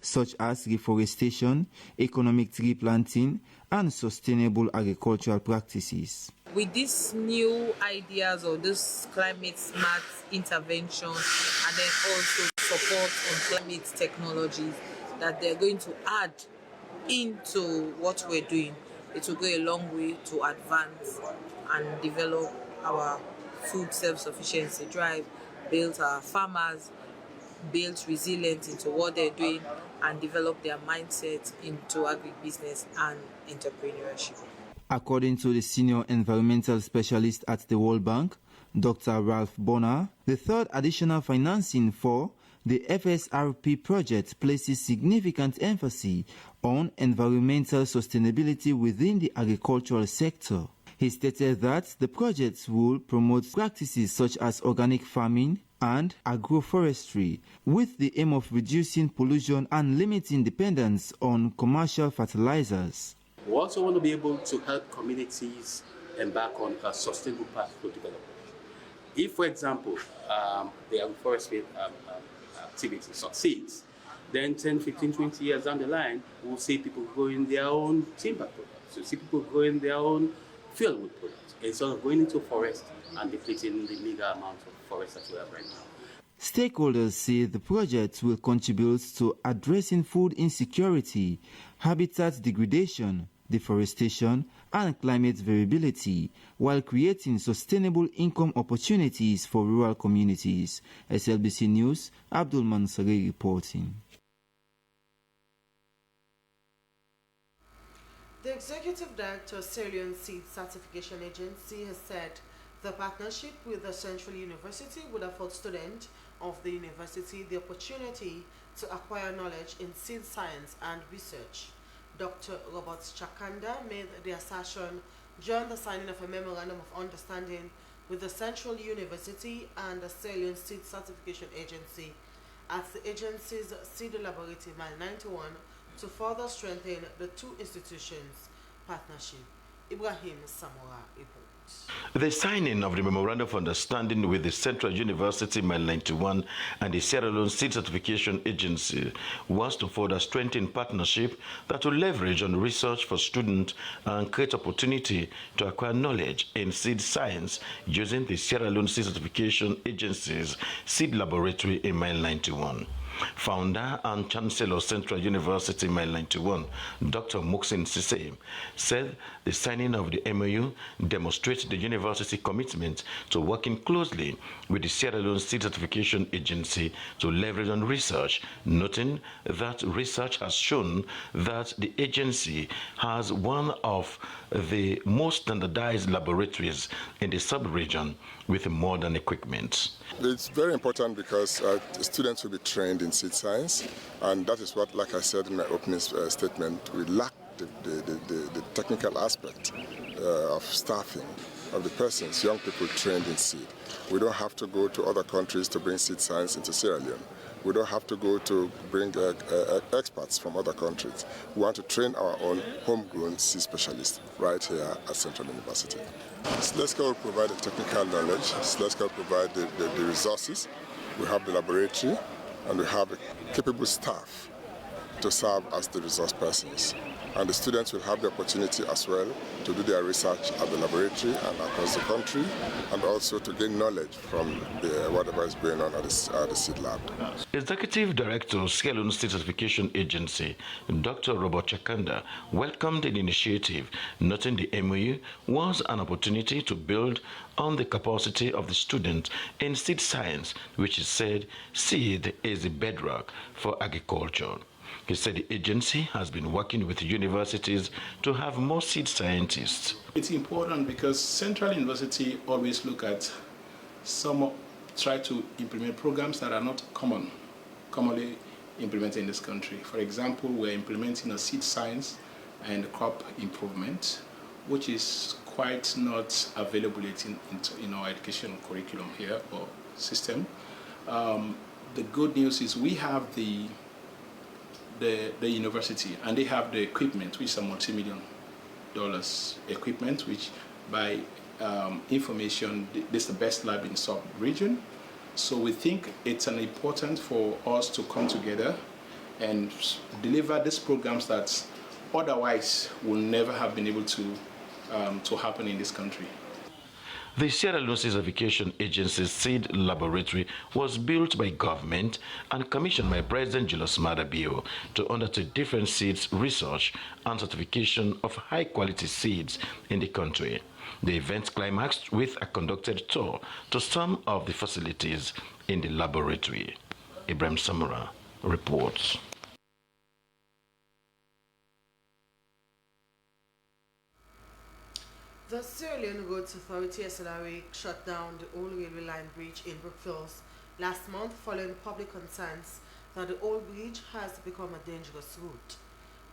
such as reforestation, economic tree planting, and sustainable agricultural practices. With these new ideas or this climate smart intervention and then also support on climate technologies that they're going to add into what we're doing, it will go a long way to advance and develop our food self-sufficiency drive, build our farmers, build resilience into what they're doing, and develop their mindset into agribusiness and entrepreneurship. According to the senior environmental specialist at the World Bank, Dr. Ralph Bonner, the third additional financing for the FSRP project places significant emphasis on environmental sustainability within the agricultural sector. He stated that the project will promote practices such as organic farming and agroforestry with the aim of reducing pollution and limiting dependence on commercial fertilizers. We also want to be able to help communities embark on a sustainable path to development. If, for example, the agroforestry activity succeeds, then 10, 15, 20 years down the line, we'll see people growing their own timber products. We'll see people growing their own fieldwood products, instead of going into forest and depleting the meager amount of forest that we have right now. Stakeholders say the project will contribute to addressing food insecurity, habitat degradation, deforestation, and climate variability, while creating sustainable income opportunities for rural communities. SLBC News, Abdul Mansari reporting. The Executive Director of Sierra Leone Seed Certification Agency has said the partnership with the Central University would afford students of the university the opportunity to acquire knowledge in seed science and research. Dr. Robert Chakanda made the assertion during the signing of a memorandum of understanding with the Central University and the Sierra Leone Seed Certification Agency at the agency's Seed Laboratory Mile 91 to further strengthen the two institutions' partnership. Ibrahim Samora reports. The signing of the Memorandum of Understanding with the Central University Mile 91 and the Sierra Leone Seed Certification Agency was to further strengthen partnership that will leverage on research for students and create opportunity to acquire knowledge in seed science using the Sierra Leone Seed Certification Agency's Seed Laboratory in Mile 91. Founder and Chancellor of Central University Mile 91, Dr. Muxin Sise, said the signing of the MOU demonstrates the university's commitment to working closely with the Sierra Leone Seed Certification Agency to leverage on research, noting that research has shown that the agency has one of the most standardized laboratories in the sub-region with modern equipment. It's very important because students will be trained in seed science, and that is what, like I said in my opening statement, we lack the technical aspect of staffing of the persons, young people trained in seed. We don't have to go to other countries to bring seed science into Sierra Leone. We don't have to go to bring experts from other countries. We want to train our own homegrown seed specialists right here at Central University. SLESCA will provide the technical knowledge. SLESCA will provide the resources. We have the laboratory, and we have capable staff to serve as the resource persons. And the students will have the opportunity as well to do their research at the laboratory and across the country, and also to gain knowledge from whatever is going on at the seed lab. Executive Director of Sierra Leone State Certification Agency, Dr. Robert Chakanda, welcomed the initiative, noting the MOU was an opportunity to build on the capacity of the student in seed science, which is said seed is the bedrock for agriculture. He said the agency has been working with universities to have more seed scientists. It's important because Central University always look at try to implement programs that are not commonly implemented in this country. For example, we're implementing a seed science and crop improvement, which is quite not available in our educational curriculum here or system. The good news is we have the university, and they have the equipment, which is a multi-million-dollar equipment, which by information, this is the best lab in sub-region. So we think it's important for us to come together and deliver these programs that otherwise will never have been able to happen in this country. The Sierra Leone Certification Agency SEED Laboratory was built by government and commissioned by President Julius Maada Bio to undertake different seeds research and certification of high-quality seeds in the country. The event climaxed with a conducted tour to some of the facilities in the laboratory. Ibrahim Samura reports. The Sierra Leone Roads Authority SLRA shut down the old railway line bridge in Brookfields last month following public concerns that the old bridge has become a dangerous route.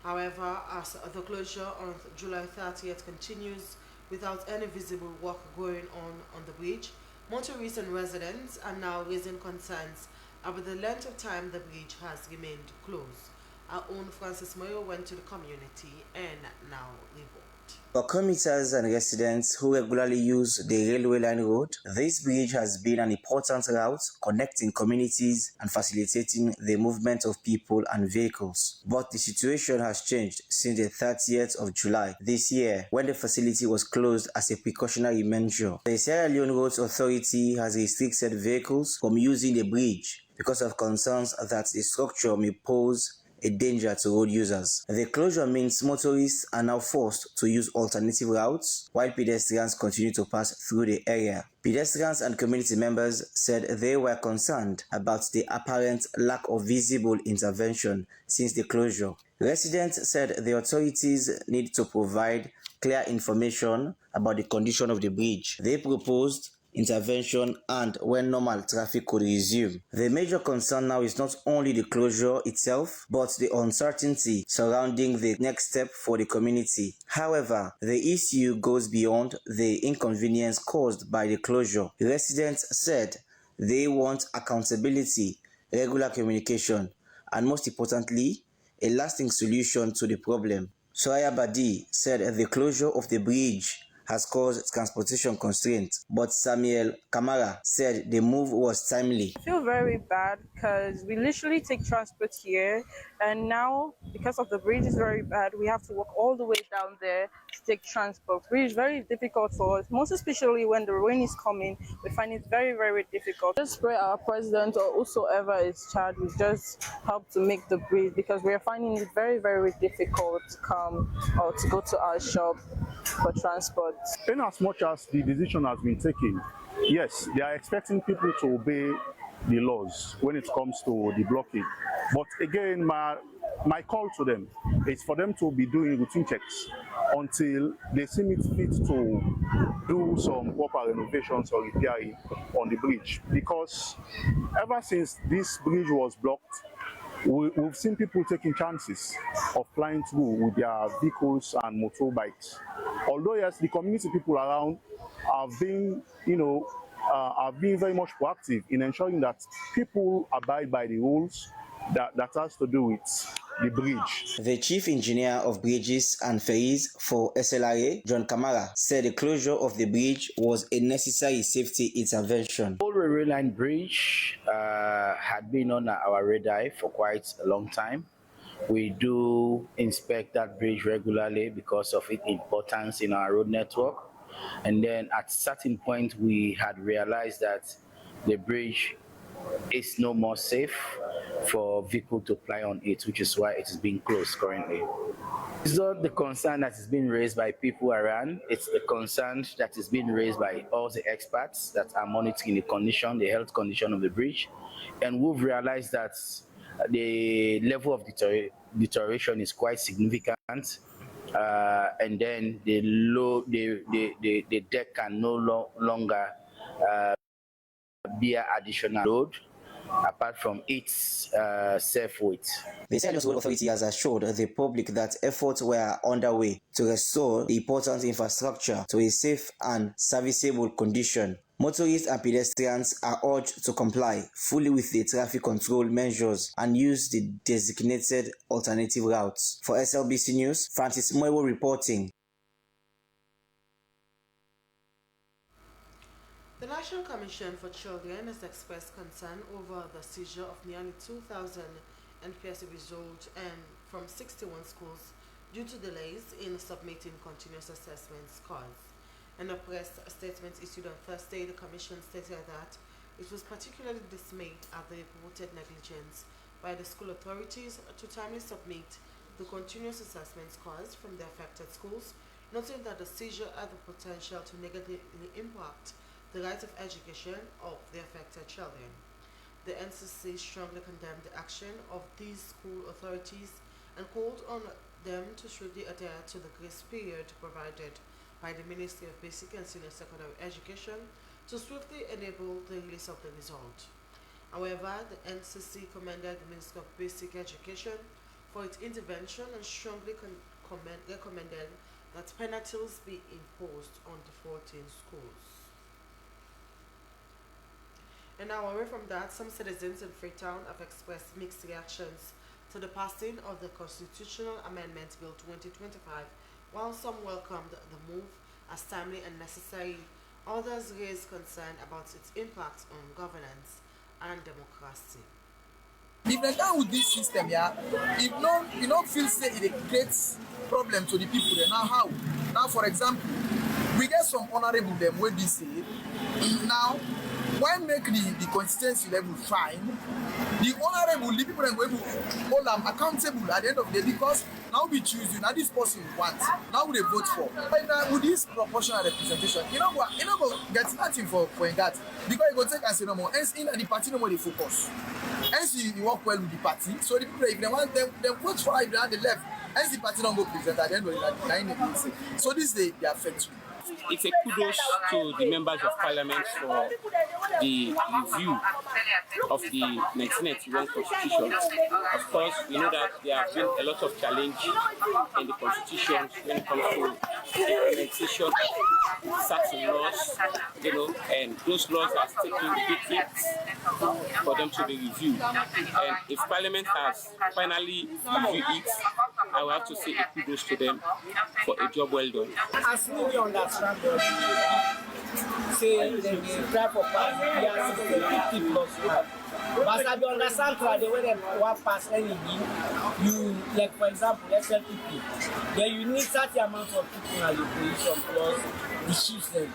However, as the closure on July 30th continues without any visible work going on the bridge, motorists and residents are now raising concerns about the length of time the bridge has remained closed. Our own Francis Moyo went to the community and now reports. For commuters and residents who regularly use the railway line road, this bridge has been an important route connecting communities and facilitating the movement of people and vehicles. But the situation has changed since the 30th of July this year, when the facility was closed as a precautionary measure. The Sierra Leone Roads Authority has restricted vehicles from using the bridge because of concerns that the structure may pose a danger to road users. The closure means motorists are now forced to use alternative routes while pedestrians continue to pass through the area. Pedestrians and community members said they were concerned about the apparent lack of visible intervention since the closure. Residents said the authorities need to provide clear information about the condition of the bridge. They proposed intervention and when normal traffic could resume. The major concern now is not only the closure itself, but the uncertainty surrounding the next step for the community. However, the issue goes beyond the inconvenience caused by the closure. Residents said they want accountability, regular communication, and most importantly, a lasting solution to the problem. Soraya Badi said the closure of the bridge has caused transportation constraints, but Samuel Kamara said the move was timely. I feel very bad because we literally take transport here, and now because of the bridge is very bad, we have to walk all the way down there to take transport, which is very difficult for us, most especially when the rain is coming. We find it very, very difficult. Just pray our president or whosoever is charged will just help to make the bridge, because we are finding it very, very difficult to come or to go to our shop for transport. In as much as the decision has been taken, yes, they are expecting people to obey the laws when it comes to the blockade. But again, my call to them is for them to be doing routine checks until they seem it fit to do some proper renovations or repairing on the bridge. Because ever since this bridge was blocked, we've seen people taking chances of flying through with their vehicles and motorbikes. Although yes, the community people around have been, have been very much proactive in ensuring that people abide by the rules that has to do with the bridge. The chief engineer of bridges and ferries for SLRA, John Kamara, said the closure of the bridge was a necessary safety intervention. The old railway line bridge had been on our radar for quite a long time. We do inspect that bridge regularly because of its importance in our road network. And then at a certain point, we had realized that the bridge is no more safe for vehicle to ply on it, which is why it is being closed currently. It's not the concern that is being raised by people around, it's the concern that is being raised by all the experts that are monitoring the health condition of the bridge. And we've realized that the level of deterioration is quite significant, and then the deck can no longer bear additional load apart from its self-weight. The Sierra Leone Road Authority has assured the public that efforts were underway to restore the important infrastructure to a safe and serviceable condition. Motorists and pedestrians are urged to comply fully with the traffic control measures and use the designated alternative routes. For SLBC News, Francis Moewo reporting. The National Commission for Children has expressed concern over the seizure of nearly 2,000 NPSC result and from 61 schools due to delays in submitting continuous assessment scores. In a press statement issued on Thursday, the Commission stated that it was particularly dismayed at the reported negligence by the school authorities to timely submit the continuous assessment scores from the affected schools, noting that the seizure had the potential to negatively impact the right of education of the affected children. The NCC strongly condemned the action of these school authorities and called on them to strictly adhere to the grace period provided by the Ministry of Basic and Senior Secondary Education to swiftly enable the release of the result. However, the NCC commended the Ministry of Basic Education for its intervention and strongly recommended that penalties be imposed on defaulting schools. And now, away from that, some citizens in Freetown have expressed mixed reactions to the passing of the Constitutional Amendment Bill 2025, while some welcomed the move as timely and necessary. Others raised concern about its impact on governance and democracy. If they come with this system, yeah, if no, you don't feel say it creates problem to the people. Then now how? Now, for example, we get some honorable them when they say now. Why make the constituency level fine? The honorable, the people that go hold them accountable at the end of the day, because now we choose you, now this person we want, now we vote for. But now with this proportional representation, you know what, get nothing for that. Because you go take and say no more, hence in the party no more they focus. Hence you work well with the party, so the people if they want them vote for if they are the left, hence the party don't go present at the end of the day. So this they affect you. It's a kudos to the members of parliament for the review of the 1991 constitution. Of course, we know that there have been a lot of challenge in the constitution when it comes to implementation of certain laws, and those laws are taking decades for them to be reviewed. And if parliament has finally reviewed it, I will have to say a kudos to them for a job well done. As we understand, say they try for pass 50 plus 1. But as you understand, the way they want pass anything, you like for example, SLPP, then you need certain amount of people in the position plus the chiefs them.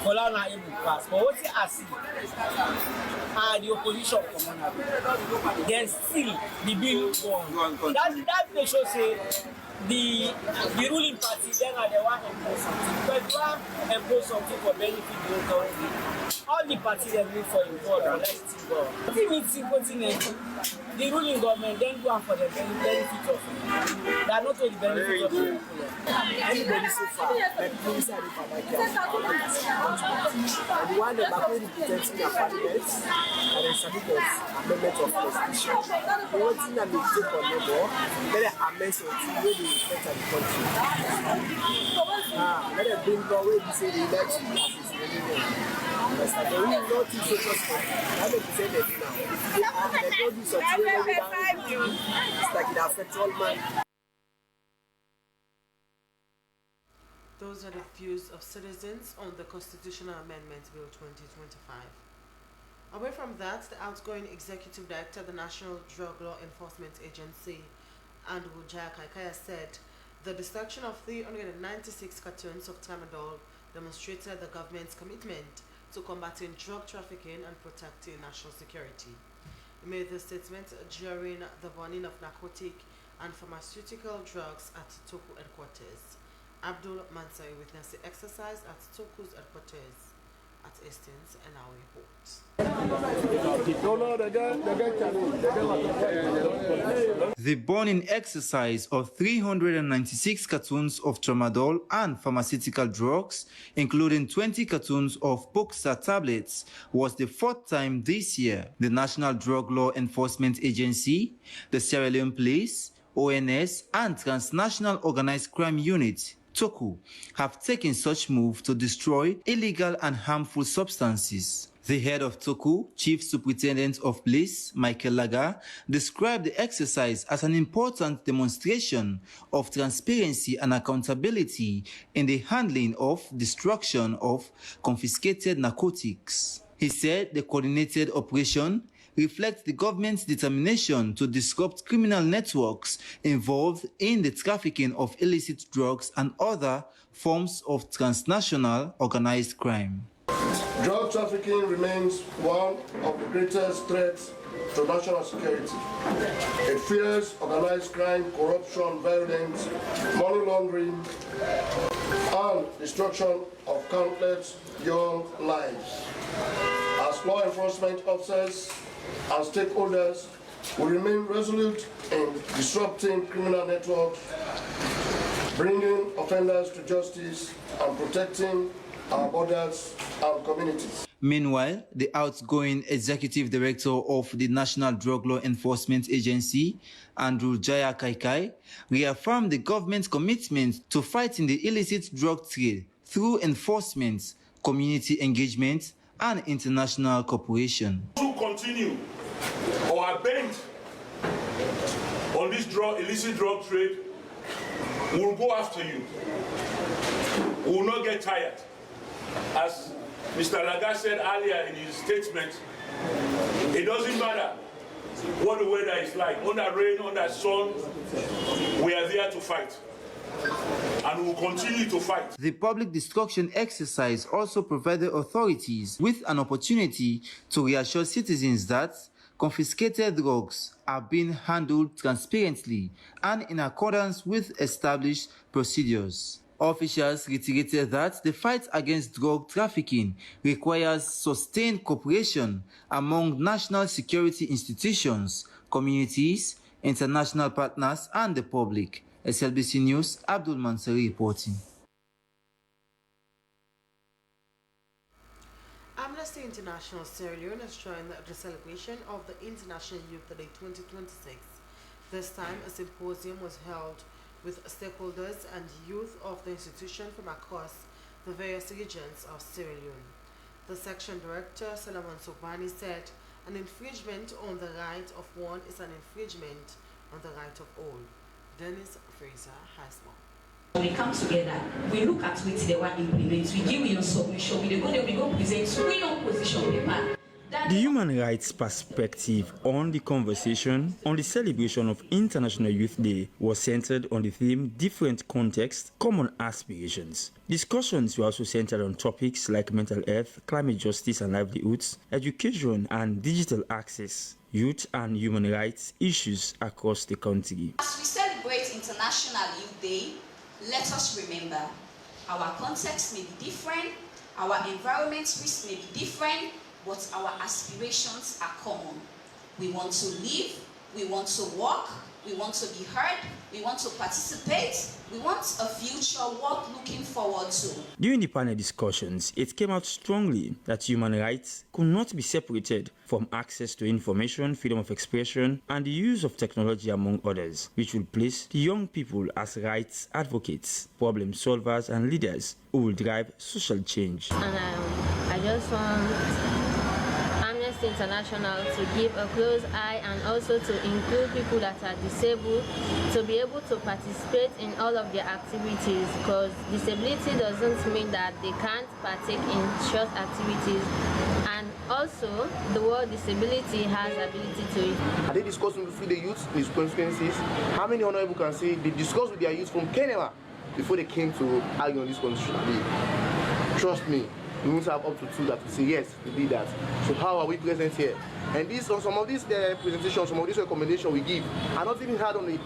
For now, not able to pass. But what I see, the opposition commander, then still the bill go on. That makes sure say the ruling party then are the one impose something. But you have impose something for benefit the whole country. All the parties they need for involved and let it go. The ruling government then go on for the benefit of it. They are not for the benefit of the people. Anybody so far, like the minister of the one that are representing their parliament and then submitted amendment of constitution. The one thing that they take on the law, let them amend something where they affect the country. Let them bring law where they say the election as is the but we not too focused on that. They say that now. They don't do something where it's like it affects all man. Those are the views of citizens on the Constitutional Amendment Bill 2025. Away from that, the outgoing Executive Director of the National Drug Law Enforcement Agency, Andrew Jaya-Kaikaya, said the destruction of 396 cartons of tramadol demonstrated the government's commitment to combating drug trafficking and protecting national security. He made the statement during the burning of narcotic and pharmaceutical drugs at Toku headquarters. Abdul Mansari witnessed the exercise at Toku's headquarters at Hastings and our report. The burning exercise of 396 cartons of tramadol and pharmaceutical drugs, including 20 cartons of Poxa tablets, was the fourth time this year. The National Drug Law Enforcement Agency, the Sierra Leone Police, ONS, and Transnational Organized Crime Unit, Toku, have taken such move to destroy illegal and harmful substances. The head of Toku, Chief Superintendent of Police, Michael Laga, described the exercise as an important demonstration of transparency and accountability in the handling of destruction of confiscated narcotics. He said the coordinated operation reflects the government's determination to disrupt criminal networks involved in the trafficking of illicit drugs and other forms of transnational organized crime. Drug trafficking remains one of the greatest threats to national security. It fuels organized crime, corruption, violence, money laundering, and destruction of countless young lives. As law enforcement officers and stakeholders, we remain resolute in disrupting criminal networks, bringing offenders to justice, and protecting our borders and communities. Meanwhile, the outgoing executive director of the National Drug Law Enforcement Agency, Andrew Jaya Kaikai, reaffirmed the government's commitment to fighting the illicit drug trade through enforcement, community engagement, and international cooperation. To continue or are bent on this illicit drug trade, we will go after you. We will not get tired. As Mr. Laga said earlier in his statement, it doesn't matter what the weather is like, under rain, under sun, we are there to fight. And we will continue to fight. The public destruction exercise also provided authorities with an opportunity to reassure citizens that confiscated drugs are being handled transparently and in accordance with established procedures. Officials reiterated that the fight against drug trafficking requires sustained cooperation among national security institutions, communities, international partners, and the public. SLBC News, Abdul Mansari reporting. Amnesty International Sierra Leone has joined the celebration of the International Youth Day 2026. This time, a symposium was held with stakeholders and youth of the institution from across the various regions of Sierra Leone. The section director, Solomon Sobani, said an infringement on the right of one is an infringement on the right of all. Dennis Fraser has more. When we come together, we look at what they want to implement, we give you a submission, we go present, we don't position paper. The human rights perspective on the conversation on the celebration of International Youth Day was centered on the theme Different Contexts, Common Aspirations. Discussions were also centered on topics like mental health, climate justice and livelihoods, education and digital access, youth and human rights issues across the country. As we celebrate International Youth Day, let us remember our context may be different, our environment risks may be different, but our aspirations are common. We want to live, we want to work, we want to be heard, we want to participate, we want a future worth looking forward to. During the panel discussions, it came out strongly that human rights could not be separated from access to information, freedom of expression, and the use of technology, among others, which will place the young people as rights advocates, problem solvers, and leaders who will drive social change. And I just want Amnesty International to give a close eye and also to include people that are disabled to be able to participate in all of their activities, because disability doesn't mean that they can't partake in short activities, and also the word disability has ability to it. Are they discussing with the youth these consequences? How many honorable can say they discussed with their youth from Kenya before they came to argue on this constitution? Trust me, we won't have up to two that will say yes, we did that. So how are we present here? And this, on some of these presentations, some of these recommendations we give are not even had on the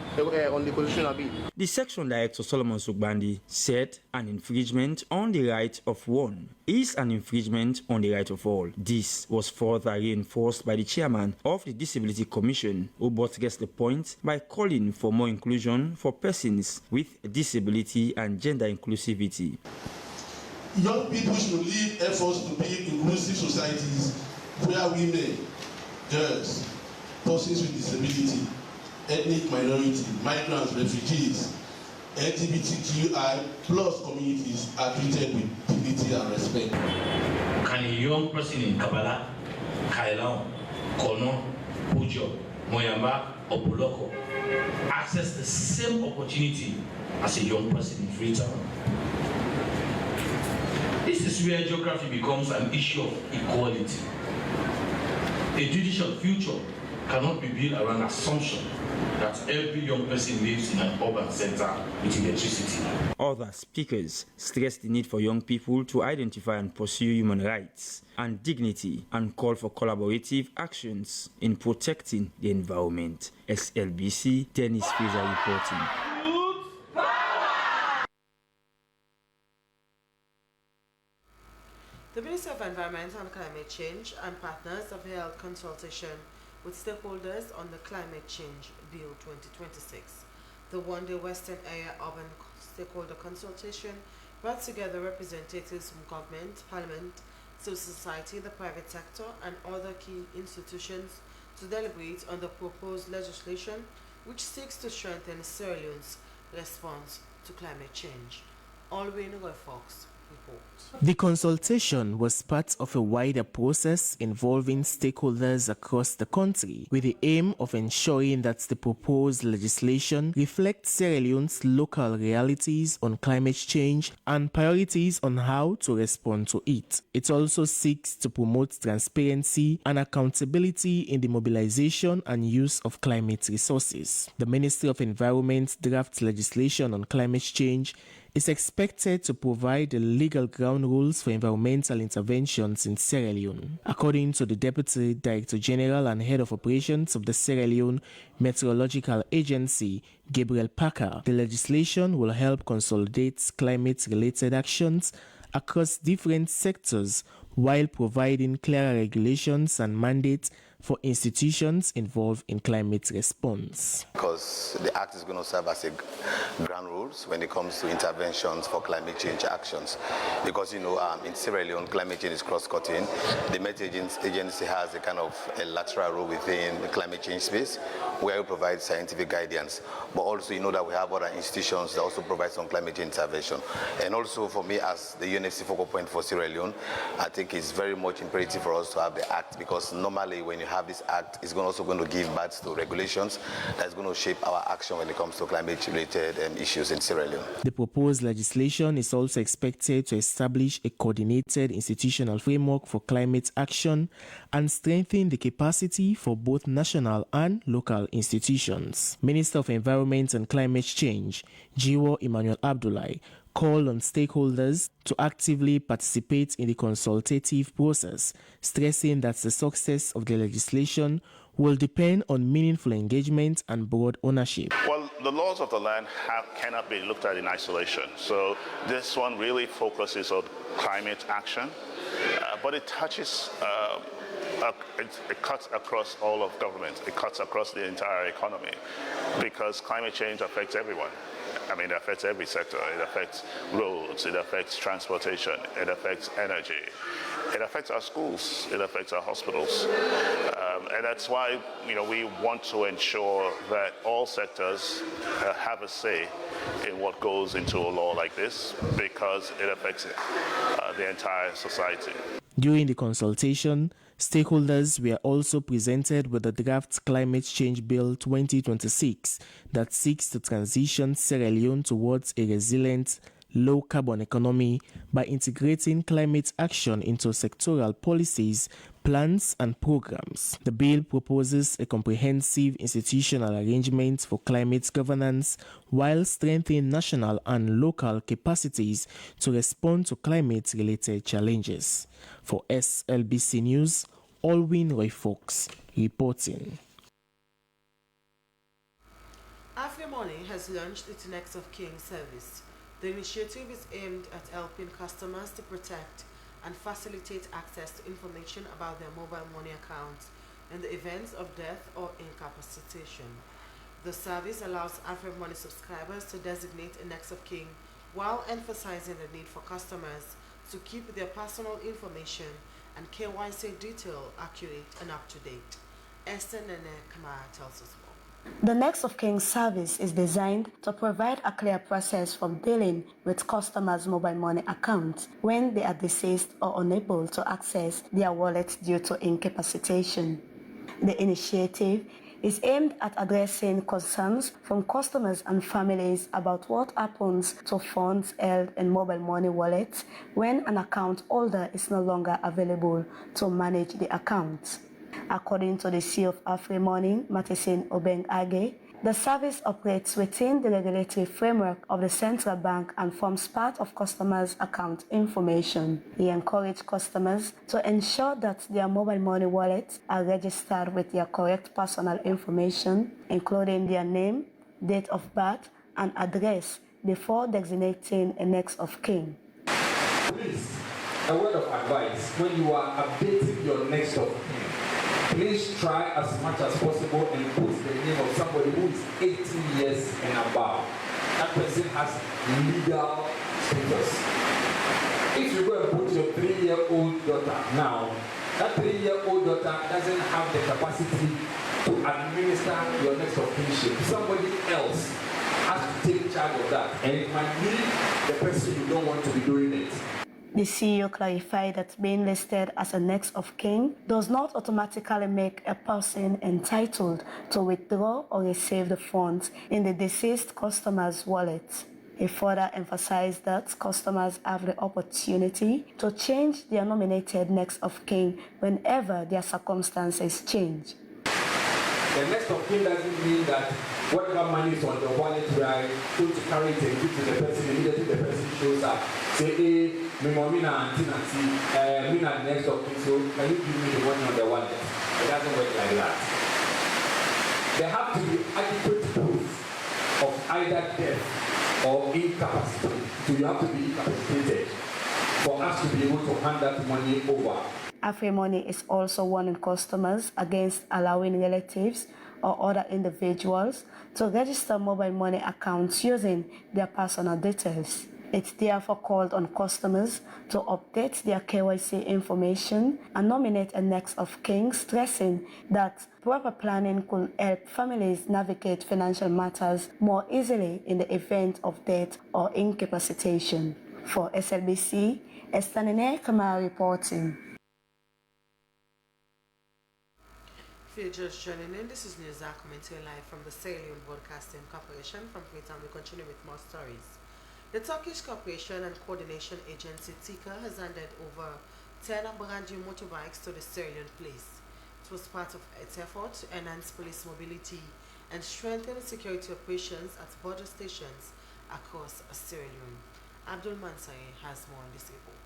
constitutional bill. The section director Solomon Sugbandi said an infringement on the right of one is an infringement on the right of all. This was further reinforced by the chairman of the Disability Commission, who buttressed the point by calling for more inclusion for persons with disability and gender inclusivity. Young people should lead efforts to build inclusive societies where women, girls, persons with disability, ethnic minority, migrants, refugees, LGBTQI plus communities are treated with dignity and respect. Can a young person in Kabbalah, Kailan, Kono, Pujo, Moyamba, or Buloko access the same opportunity as a young person in Freetown? This is where geography becomes an issue of equality. A judicial future cannot be built around assumption that every young person lives in an urban center with electricity. Other speakers stressed the need for young people to identify and pursue human rights and dignity and call for collaborative actions in protecting the environment. SLBC, Dennis Fraser reporting. The Ministry of Environment and Climate Change and partners have held consultation with stakeholders on the Climate Change Bill 2026. The one-day Western Area Urban Stakeholder Consultation brought together representatives from government, parliament, civil society, the private sector, and other key institutions to deliberate on the proposed legislation which seeks to strengthen Sierra Leone's response to climate change. Alwyn Roy Fox reports. The consultation was part of a wider process involving stakeholders across the country with the aim of ensuring that the proposed legislation reflects Sierra Leone's local realities on climate change and priorities on how to respond to it. It also seeks to promote transparency and accountability in the mobilization and use of climate resources. The Ministry of Environment draft legislation on climate change is expected to provide the legal ground rules for environmental interventions in Sierra Leone. According to the Deputy Director General and Head of Operations of the Sierra Leone Meteorological Agency, Gabriel Parker, the legislation will help consolidate climate-related actions across different sectors while providing clearer regulations and mandates for institutions involved in climate response. Because the Act is going to serve as a ground rules when it comes to interventions for climate change actions. Because, in Sierra Leone, climate change is cross-cutting. The Met Agency has a kind of a lateral role within the climate change space where we provide scientific guidance. But also, that we have other institutions that also provide some climate change intervention. And also, for me, as the UNFC focal point for Sierra Leone, I think it's very much imperative for us to have the Act, because normally when you have this Act, it's also going to give birth to regulations that's going to shape our action when it comes to climate-related issues in Sierra Leone. The proposed legislation is also expected to establish a coordinated institutional framework for climate action and strengthen the capacity for both national and local institutions. Minister of Environment and Climate Change, Jiwo Emmanuel Abdullahi, called on stakeholders to actively participate in the consultative process, stressing that the success of the legislation will depend on meaningful engagement and broad ownership. Well, the laws of the land cannot be looked at in isolation. So this one really focuses on climate action, but it touches it cuts across all of government. It cuts across the entire economy, because climate change affects everyone. It affects every sector. It affects roads, it affects transportation, it affects energy, it affects our schools, it affects our hospitals. And that's why we want to ensure that all sectors have a say in what goes into a law like this, because it affects the entire society. During the consultation, stakeholders were also presented with the draft Climate Change Bill 2026 that seeks to transition Sierra Leone towards a resilient, low-carbon economy by integrating climate action into sectoral policies, plans and programs. The bill proposes a comprehensive institutional arrangement for climate governance while strengthening national and local capacities to respond to climate-related challenges. For SLBC News, Alwyn Roy Fox reporting. AfriMoney has launched its Next of Kin service. The initiative is aimed at helping customers to protect and facilitate access to information about their mobile money accounts in the event of death or incapacitation. The service allows AfriMoney subscribers to designate a Next of Kin while emphasizing the need for customers to keep their personal information and KYC detail accurate and up to date. Esther Nene Kamara tells us more. The Next of Kin service is designed to provide a clear process for dealing with customers' mobile money accounts when they are deceased or unable to access their wallets due to incapacitation. The initiative is aimed at addressing concerns from customers and families about what happens to funds held in mobile money wallets when an account holder is no longer available to manage the account. According to the CEO of AfriMoney, Matheson Obeng Age, the service operates within the regulatory framework of the central bank and forms part of customers' account information. He encouraged customers to ensure that their mobile money wallets are registered with their correct personal information, including their name, date of birth, and address before designating a next of kin. Please, a word of advice, when you are updating your next of kin, please try as much as possible and put the name of somebody who is 18 years and above. That person has legal status. If you go and put your 3-year-old daughter now, that 3-year-old daughter doesn't have the capacity to administer your next of kinship. Somebody else has to take charge of that, and it might be the person you don't want to be doing it. The CEO clarified that being listed as a next of kin does not automatically make a person entitled to withdraw or receive the funds in the deceased customer's wallet. He further emphasized that customers have the opportunity to change their nominated next of kin whenever their circumstances change. The next of kin doesn't mean that whatever money is on the wallet, we are going to carry it and give to the person immediately the person shows up. Say, hey, me mommy na auntie Nancy, me na next of kin, so can you give me the money on the wallet? It doesn't work like that. There have to be adequate proof of either death or incapacity. So you have to be incapacitated for us to be able to hand that money over. AfriMoney is also warning customers against allowing relatives or other individuals to register mobile money accounts using their personal details. It therefore called on customers to update their KYC information and nominate a next of kin, stressing that proper planning could help families navigate financial matters more easily in the event of death or incapacitation. For SLBC, Estanine Kamara reporting. If you're just joining in, this is Newsar commentary live from the Sierra Leone Broadcasting Corporation. From Freetown, we continue with more stories. The Turkish Cooperation and Coordination Agency, TICA, has handed over 10 brand new motorbikes to the Sierra Leone Police. It was part of its effort to enhance police mobility and strengthen security operations at border stations across Sierra Leone. Abdul Mansari has more on this report.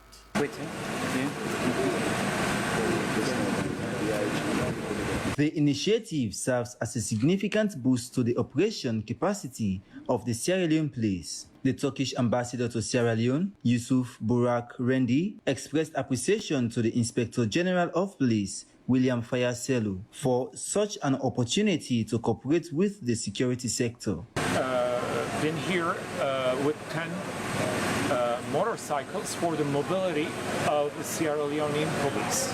The initiative serves as a significant boost to the operation capacity of the Sierra Leone Police. The Turkish ambassador to Sierra Leone, Yusuf Burak Rendi, expressed appreciation to the Inspector General of Police, William Fayaselu, for such an opportunity to cooperate with the security sector. Been here with 10 motorcycles for the mobility of the Sierra Leonean police.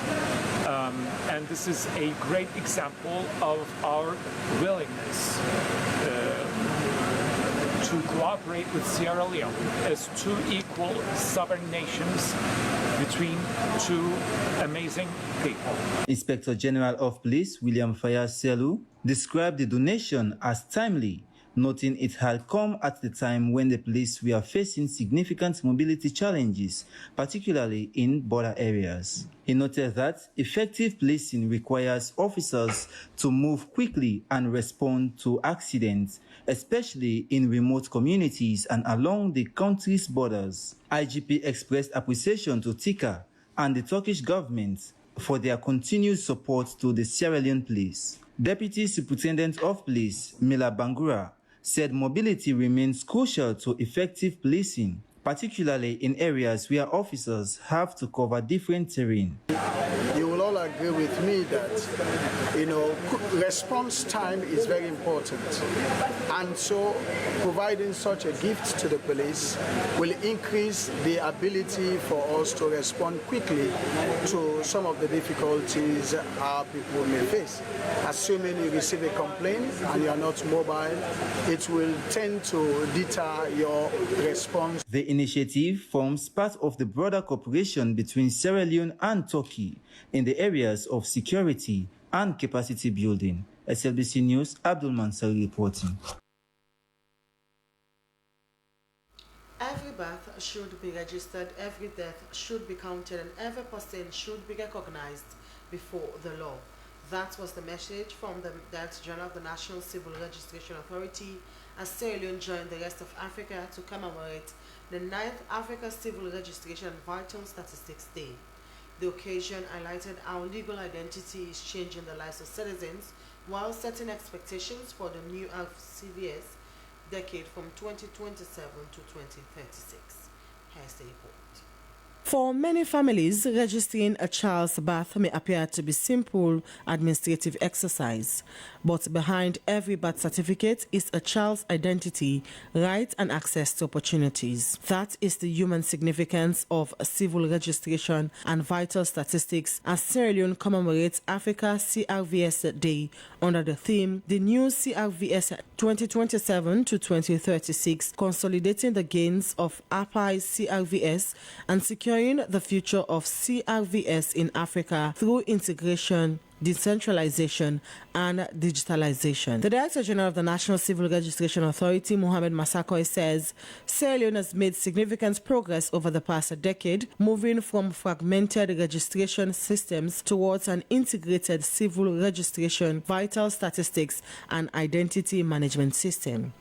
And this is a great example of our willingness to cooperate with Sierra Leone as two equal sovereign nations between two amazing people. Inspector General of Police William Fayaselu described the donation as timely, noting it had come at the time when the police were facing significant mobility challenges, particularly in border areas. He noted that effective policing requires officers to move quickly and respond to accidents, especially in remote communities and along the country's borders. IGP expressed appreciation to TICA and the Turkish government for their continued support to the Sierra Leone Police. Deputy Superintendent of Police Mila Bangura said mobility remains crucial to effective policing, particularly in areas where officers have to cover different terrain. You will all agree with me that, response time is very important. And so providing such a gift to the police will increase the ability for us to respond quickly to some of the difficulties our people may face. Assuming you receive a complaint and you are not mobile, it will tend to deter your response. The initiative forms part of the broader cooperation between Sierra Leone and Turkey in the areas of security and capacity building. SLBC News, Abdul Mansari reporting. Every birth should be registered, every death should be counted, and every person should be recognized before the law. That was the message from the Director General of the National Civil Registration Authority as Sierra Leone joined the rest of Africa to commemorate the 9th Africa Civil Registration and Vital Statistics Day. The occasion highlighted how legal identity is changing the lives of citizens while setting expectations for the new CVS decade from 2027 to 2036. Here's the report. For many families, registering a child's birth may appear to be simple administrative exercise, but behind every birth certificate is a child's identity, rights and access to opportunities. That is the human significance of civil registration and vital statistics as Sierra Leone commemorates Africa CRVS Day under the theme The New CRVS 2027 to 2036, consolidating the gains of API CRVS and securing the future of CRVS in Africa through integration, decentralization and digitalization. The Director General of the National Civil Registration Authority, Mohamed Massakoy, says Sierra Leone has made significant progress over the past decade, moving from fragmented registration systems towards an integrated civil registration, vital statistics and identity management system.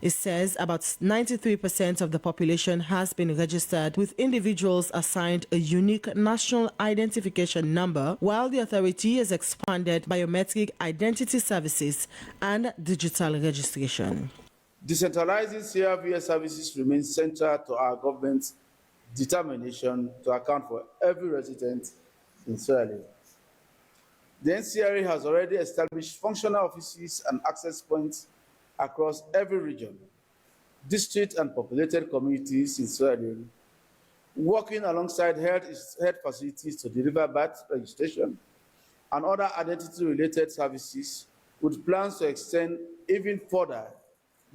It says about 93% of the population has been registered, with individuals assigned a unique national identification number, while the authority has expanded biometric identity services and digital registration. Decentralizing CRVS services remains central to our government's determination to account for every resident in Sierra Leone. The NCRA has already established functional offices and access points across every region, district and populated communities in Sierra Leone, working alongside health facilities to deliver birth registration and other identity-related services, with plans to extend even further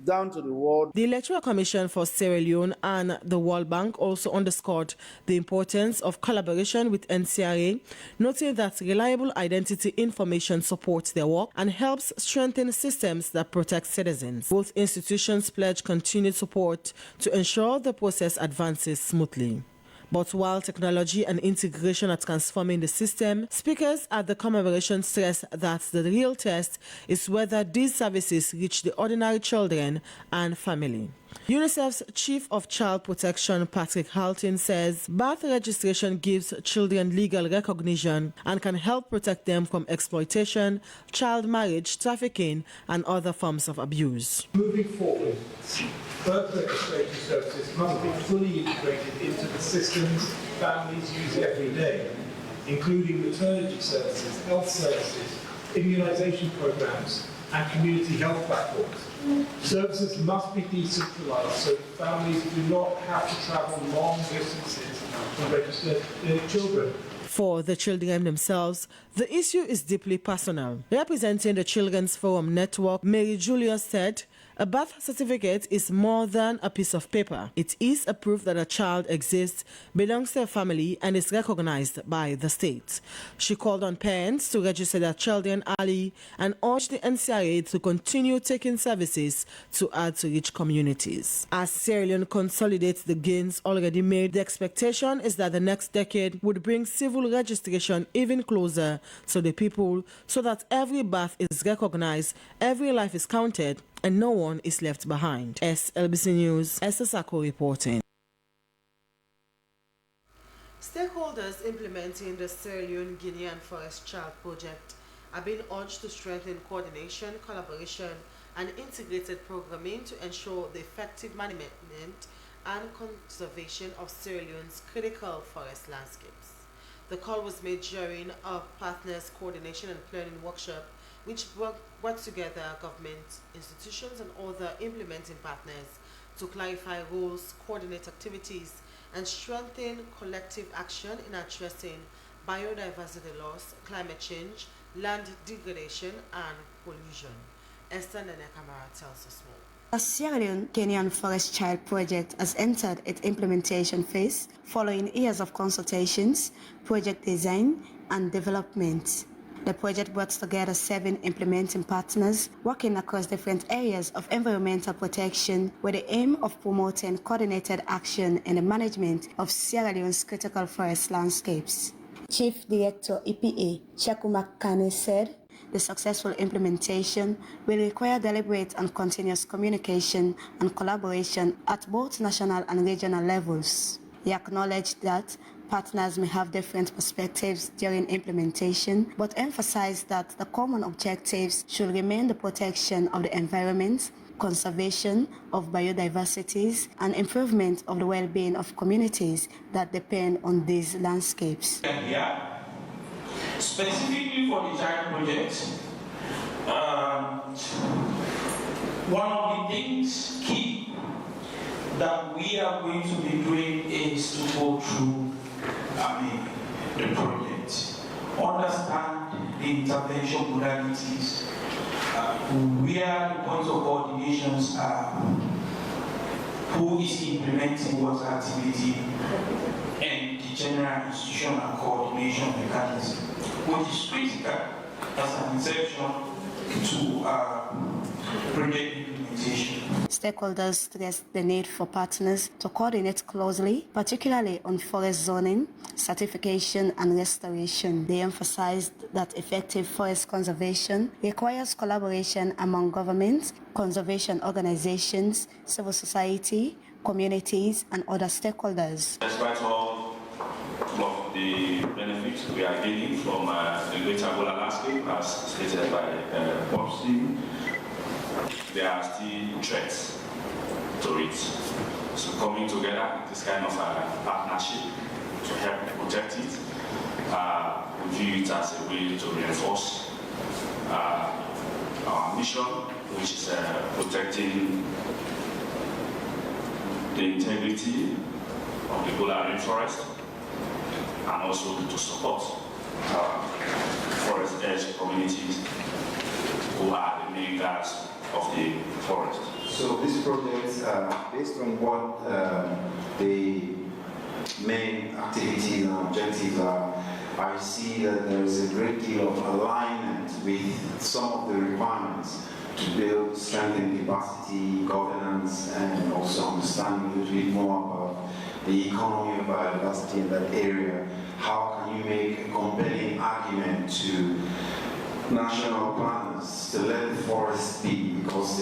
down to the world. The Electoral Commission for Sierra Leone and the World Bank also underscored the importance of collaboration with NCRA, noting that reliable identity information supports their work and helps strengthen systems that protect citizens. Both institutions pledge continued support to ensure the process advances smoothly. But while technology and integration are transforming the system, speakers at the commemoration stress that the real test is whether these services reach the ordinary children and family. UNICEF's Chief of Child Protection, Patrick Halton, says birth registration gives children legal recognition and can help protect them from exploitation, child marriage, trafficking, and other forms of abuse. Moving forward, birth registration services must be fully integrated into the systems families use every day, including maternity services, health services, immunisation programs, and community health platforms. Services must be decentralised so that families do not have to travel long distances to register their children. For the children themselves, the issue is deeply personal. Representing the Children's Forum Network, Mary Julius said, "A birth certificate is more than a piece of paper. It is a proof that a child exists, belongs to a family, and is recognized by the state." She called on parents to register their children early and urged the NCRA to continue taking services to add to rich communities. As Sierra Leone consolidates the gains already made, the expectation is that the next decade would bring civil registration even closer to the people so that every birth is recognized, every life is counted, and no one is left behind. SLBC News, Esther Sako reporting. Stakeholders implementing the Sierra Leone Guinean Forest Child Project are being urged to strengthen coordination, collaboration, and integrated programming to ensure the effective management and conservation of Sierra Leone's critical forest landscapes. The call was made during a partners coordination and planning workshop which brought together government institutions and other implementing partners to clarify roles, coordinate activities, and strengthen collective action in addressing biodiversity loss, climate change, land degradation, and pollution. Esther Nene Kamara tells us more. The Sierra Leone Guinean Forest Child Project has entered its implementation phase following years of consultations, project design, and development. The project brought together 7 implementing partners working across different areas of environmental protection with the aim of promoting coordinated action in the management of Sierra Leone's critical forest landscapes. Chief Director EPA, Chaku Makane, said the successful implementation will require deliberate and continuous communication and collaboration at both national and regional levels. He acknowledged that partners may have different perspectives during implementation, but emphasized that the common objectives should remain the protection of the environment, conservation of biodiversities, and improvement of the well-being of communities that depend on these landscapes. Here, specifically for the child project, one of the things key that we are going to be doing is to go through the project, understand the intervention modalities, where the points of coordinations are, who is implementing what activity, and the general institutional coordination mechanism, which is critical as an inception to project implementation. Stakeholders stressed the need for partners to coordinate closely, particularly on forest zoning, certification, and restoration. They emphasized that effective forest conservation requires collaboration among governments, conservation organizations, civil society, communities, and other stakeholders. Despite all of the benefits we are gaining from the Great Angola landscape, as stated by Bob Steve, there are still threats to it. So coming together, this kind of partnership to help protect it, we view it as a way to reinforce our mission, which is protecting the integrity of the Gola rainforest, and also to support forest edge communities who are the main guards of the forest. So this project, based on what the main activities and objectives are, I see that there is a great deal of alignment with some of the requirements to build, strengthen capacity, governance, and also understanding a little bit more about the economy of biodiversity in that area. How can you make a compelling argument to national planners to let the forests be, because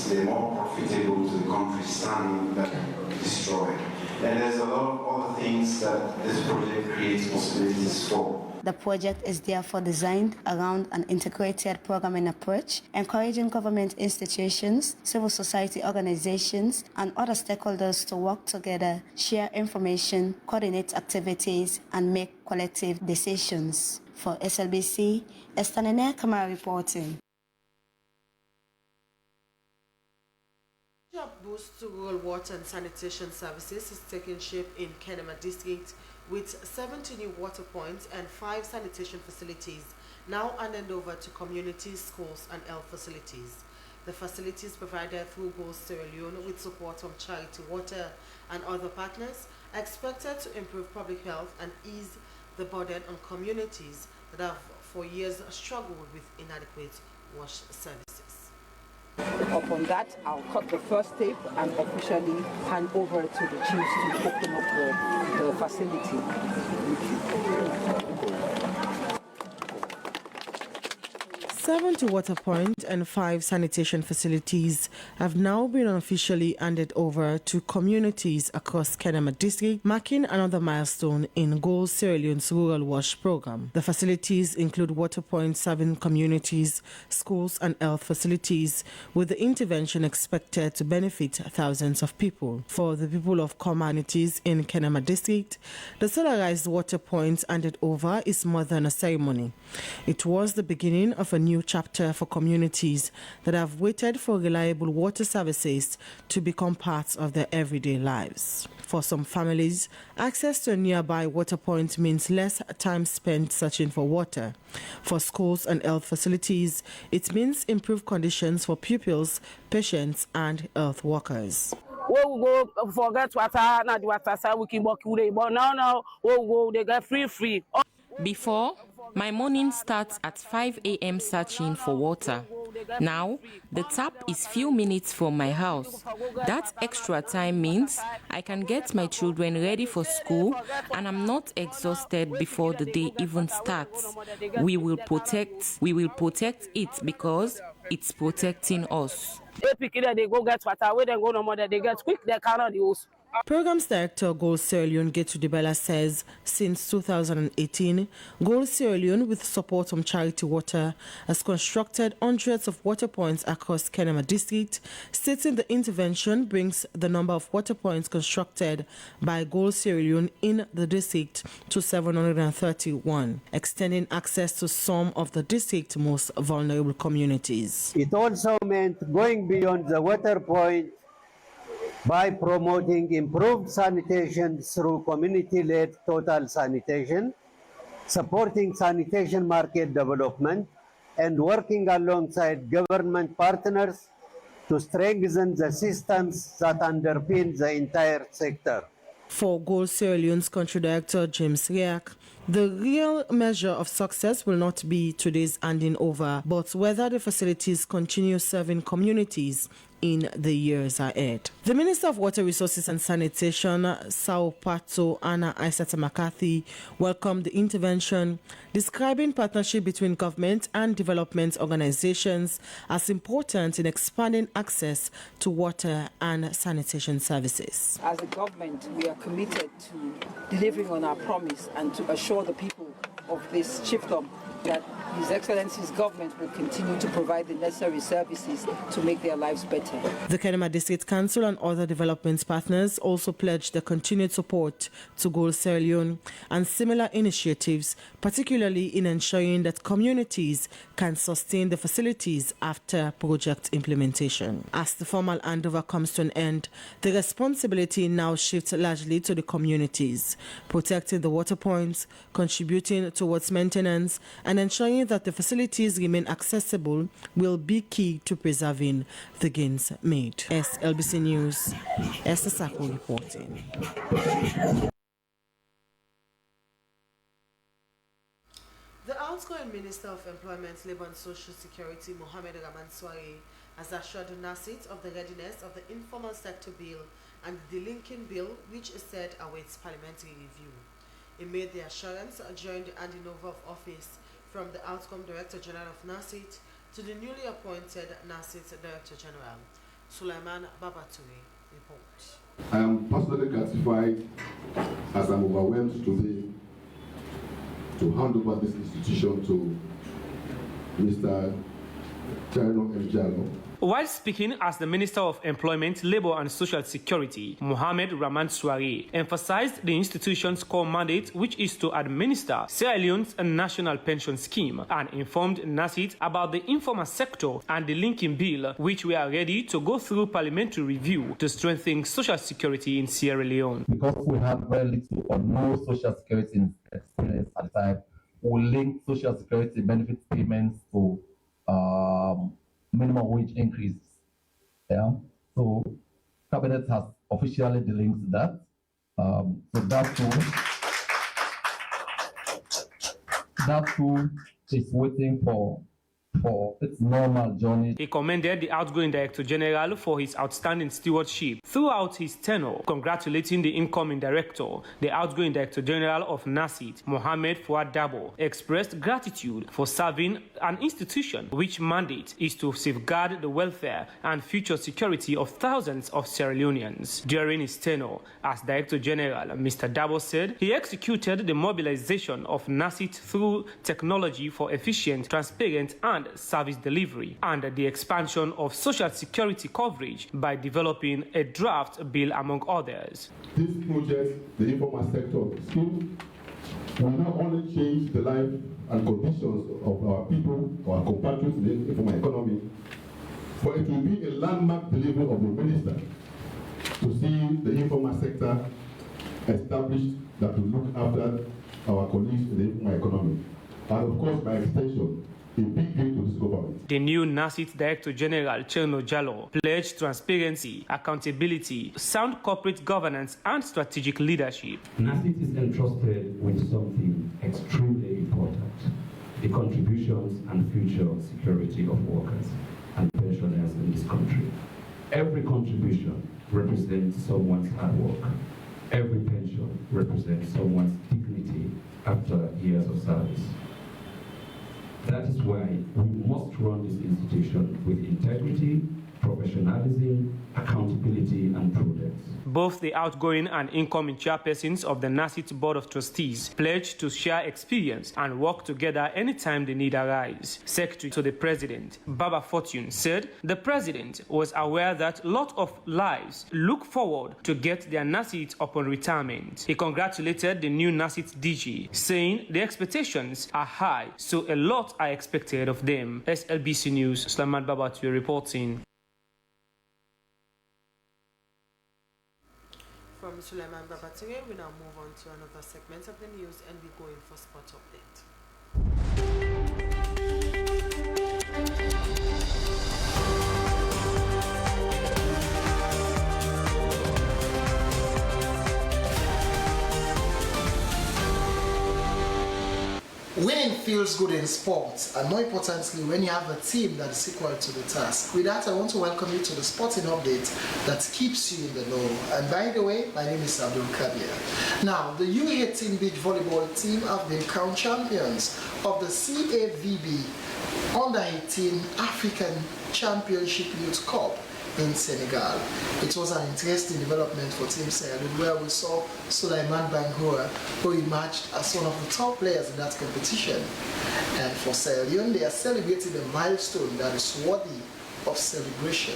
they're more profitable to the country standing than destroyed. And there's a lot of other things that this project creates possibilities for. The project is therefore designed around an integrated programming approach, encouraging government institutions, civil society organizations, and other stakeholders to work together, share information, coordinate activities, and make collective decisions. For SLBC, Estanene Kamara reporting. Boost to rural water and sanitation services is taking shape in Kenema district, with 70 new water points and 5 sanitation facilities now handed over to communities, schools, and health facilities. The facilities provided through Goals Sierra Leone with support from Charity Water and other partners are expected to improve public health and ease the burden on communities that have for years struggled with inadequate wash services. Upon that, I'll cut the first tape and officially hand over to the chiefs to open up the facility. 70 water points and 5 sanitation facilities have now been officially handed over to communities across Kenema district, marking another milestone in Goals Sierra Leone's Rural Wash program. The facilities include water points serving communities, schools, and health facilities, with the intervention expected to benefit thousands of people. For the people of communities in Kenema district, the solarized water points handed over is more than a ceremony. It was the beginning of a new chapter for communities that have waited for reliable water services to become parts of their everyday lives. For some families, access to a nearby water point means less time spent searching for water. For schools and health facilities, it means improved conditions for pupils, patients, and health workers. We go forget water, not water, so we can walk away. But now, we go, they get free. Before, my morning starts at 5 a.m. searching for water. Now, the tap is few minutes from my house. That extra time means I can get my children ready for school and I'm not exhausted before the day even starts. We will protect it because it's protecting us. They go get water, where they go no more, they get quick, they cannot use. Programs Director Gold Sierra Leone Getu Dibala says since 2018, Gold Sierra Leone, with support from Charity Water, has constructed hundreds of water points across Kenema District, stating the intervention brings the number of water points constructed by Gold Sierra Leone in the district to 731, extending access to some of the district's most vulnerable communities. It also meant going beyond the water point by promoting improved sanitation through community-led total sanitation, supporting sanitation market development, and working alongside government partners to strengthen the systems that underpin the entire sector. For Gold Sierra Leone's country director James Riak, the real measure of success will not be today's handing over, but whether the facilities continue serving communities in the years ahead. The Minister of Water Resources and Sanitation, Sao Pato Anna Isata McCarthy, welcomed the intervention, describing partnership between government and development organizations as important in expanding access to water and sanitation services. As a government, we are committed to delivering on our promise and to assure the people of this chiefdom that His Excellency's government will continue to provide the necessary services to make their lives better. The Kenema District Council and other development partners also pledged their continued support to Gold Sierra Leone and similar initiatives, particularly in ensuring that communities can sustain the facilities after project implementation. As the formal handover comes to an end, the responsibility now shifts largely to the communities, protecting the water points, contributing towards maintenance, and ensuring that the facilities remain accessible will be key to preserving the gains made. SLBC News, Esther Sako reporting. The outgoing Minister of Employment, Labour and Social Security, Mohamed Ramanswari, has assured NASIT of the readiness of the Informal Sector Bill and the Delinking Bill, which is said awaits parliamentary review. He made the assurance during the handing over of office from the outcome Director General of NASIT to the newly appointed NASIT Director General. Sulaiman Babaturi reports. I am personally gratified as I'm overwhelmed today to hand over this institution to Mr. Cherno Ejalo. While speaking as the Minister of Employment, Labour and Social Security, Mohamed Ramanswari emphasized the institution's core mandate, which is to administer Sierra Leone's national pension scheme, and informed NASIT about the informal sector and the linking bill, which we are ready to go through parliamentary review to strengthen social security in Sierra Leone. Because we have very little or no social security experience at the time, we link social security benefit payments to minimum wage increases. Yeah, so Cabinet has officially delinked that. So that too is waiting for its normal journey. He commended the outgoing Director General for his outstanding stewardship throughout his tenure, congratulating the incoming Director. The outgoing Director General of NASIT, Mohamed Fuad Dabo, expressed gratitude for serving an institution which mandate is to safeguard the welfare and future security of thousands of Sierra Leoneans. During his tenure as Director General, Mr. Dabo said he executed the mobilization of NASIT through technology for efficient, transparent, and service delivery, and the expansion of social security coverage by developing a draft bill, among others. This project, the informal sector scheme, will not only change the life and conditions of our people, our compatriots in the informal economy, but it will be a landmark delivery of the minister to see the informal sector established that will look after our colleagues in the informal economy. And of course, by extension, a big gain to this government. The new NASIT Director General, Cherno Ejalo, pledged transparency, accountability, sound corporate governance, and strategic leadership. NASIT is entrusted with something extremely important, the contributions and future security of workers and pensioners in this country. Every contribution represents someone's hard work. Every pension represents someone's dignity after years of service. That is why we must run this institution with integrity, professionalism, accountability, and prudence. Both the outgoing and incoming chairpersons of the NASIT Board of Trustees pledged to share experience and work together anytime the need arises. Secretary to the President, Baba Fortune, said the President was aware that a lot of lives look forward to get their NASIT upon retirement. He congratulated the new NASIT DG, saying the expectations are high, so a lot are expected of them. SLBC News, Sulaiman Babatu reporting. From Sulaiman Babatire, we now move on to another segment of the news and we go in for sport update. Winning feels good in sports, and more importantly, when you have a team that is equal to the task. With that, I want to welcome you to the sporting update that keeps you in the know. And by the way, my name is Abdul Kabir. Now, the U18 beach volleyball team have been crowned champions of the CAVB Under-18 African Championship Youth Cup in Senegal. It was an interesting development for Team Sierra Leone, where we saw Sulaiman Bangoura, who emerged as one of the top players in that competition. And for Sierra Leone, they are celebrating a milestone that is worthy of celebration.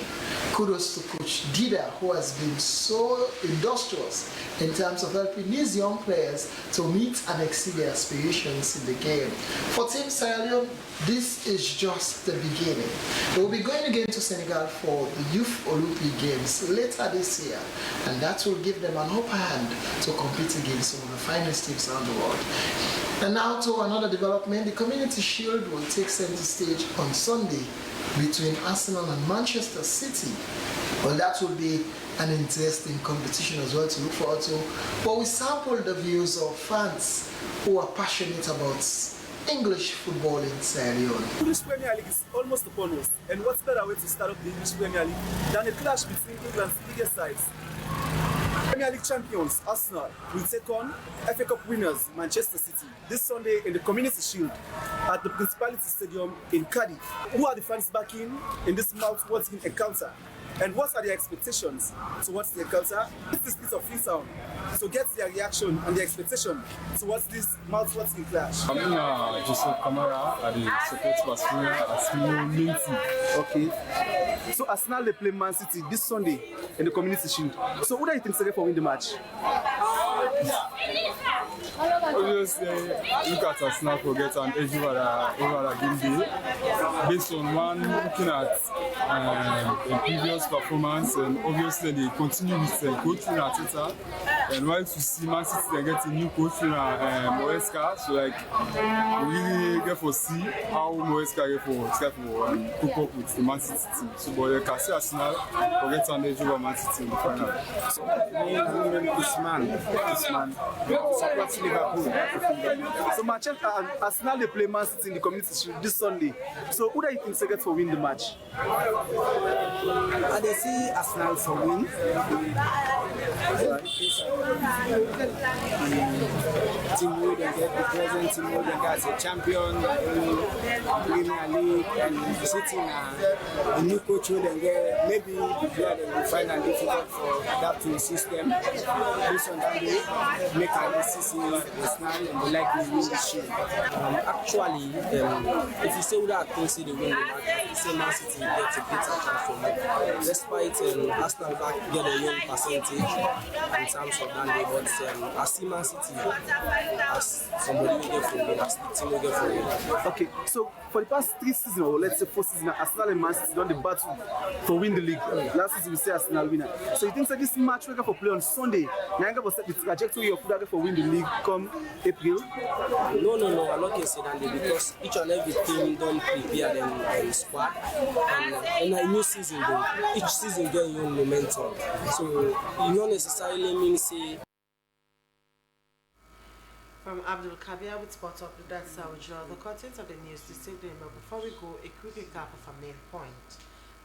Kudos to Coach Dida, who has been so industrious in terms of helping these young players to meet and exceed their aspirations in the game. For Team Sierra Leone, this is just the beginning. They will be going again to Senegal for the Youth Olympic Games later this year, and that will give them an upper hand to compete against some of the finest teams around the world. And now to another development, the Community Shield will take center stage on Sunday between Arsenal and Manchester City. Well, that will be an interesting competition as well to look forward to. But we sampled the views of fans who are passionate about English football in Sierra Leone. English Premier League is almost upon us, and what's better way to start up the English Premier League than a clash between England's biggest sides? Premier League champions Arsenal will take on FA Cup winners Manchester City this Sunday in the Community Shield at the Principality Stadium in Cardiff. Who are the fans backing in this mouth-watering encounter? And what are their expectations towards the encounter? This is split of free sound. So get their reaction and their expectation towards this mouth-watering clash. I'm Joseph Kamara at the support Barcelona as Minty. Okay. So Arsenal they play Man City this Sunday in the Community Shield. So who do you think is for win the match? Obviously, look at Arsenal for get an edge over the game day based on one looking at the previous performance, and obviously they continue with coach Arteta, and while to see Man City they get a new coach Moesca, so like we really get for see how Moesca get for cope up with the Man City team. So but you can see Arsenal for get an edge over Man City in the final. So this man supports Liverpool. So Manchester and Arsenal they play Man City in the Community Shield this Sunday. So who do you think second for win the match? I see Arsenal for win. Team will get the present team will get as a champion Premier League, and sitting a new coach will get maybe they will find it difficult for adapting the system. Based on that they make a decision Arsenal and they like to win the shield. Actually, if you say who I think see the win the match, you say Man City gets a better chance for me. Despite Arsenal back get a young percentage in terms of that day, but I see Man City as somebody will get for me, as the team will get for me. Okay, so for the past 3 seasons, or let's say 4 seasons, Arsenal and Man City done the battle for win the league. Last season we say Arsenal winner. So you think that this match we're going for play on Sunday, Nyanga was set the trajectory of who for win the league come April? No, I'm not going to say that because each and every team don't prepare them squad, and in a new season though, each season get your own momentum. So you don't necessarily mean say. From Abdul Kabir with Spot Up, that's how we draw the contents of the news this evening. But before we go, a quick recap of our main point.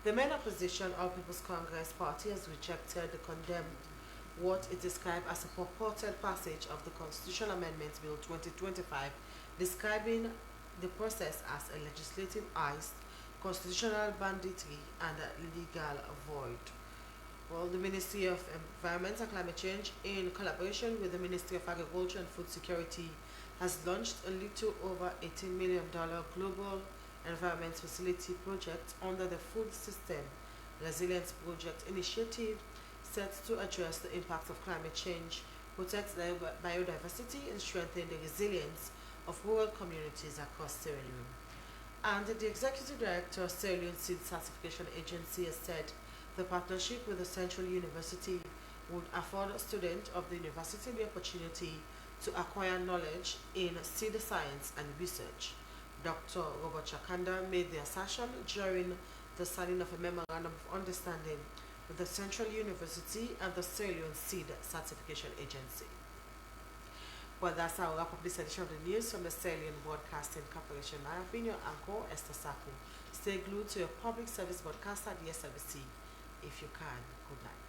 The main opposition, All People's Congress Party, has rejected and condemned what it described as a purported passage of the Constitutional Amendment Bill 2025, describing the process as a legislative heist, constitutional banditry, and a legal void. Well, the Ministry of Environment and Climate Change, in collaboration with the Ministry of Agriculture and Food Security, has launched a little over $18 million global environment facility project under the Food System Resilience Project initiative, set to address the impact of climate change, protect biodiversity, and strengthen the resilience of rural communities across Sierra Leone. And the Executive Director of Sierra Leone Seed Certification Agency has said the partnership with the Central University would afford students of the university the opportunity to acquire knowledge in seed science and research. Dr. Robert Chakanda made the assertion during the signing of a memorandum of understanding with the Central University and the Sierra Leone Seed Certification Agency. Well, that's our wrap up this edition of the news from the Sierra Leone Broadcasting Corporation. I have been your anchor, Esther Saku. Stay glued to your public service broadcaster, the SLBC, if you can. Good night.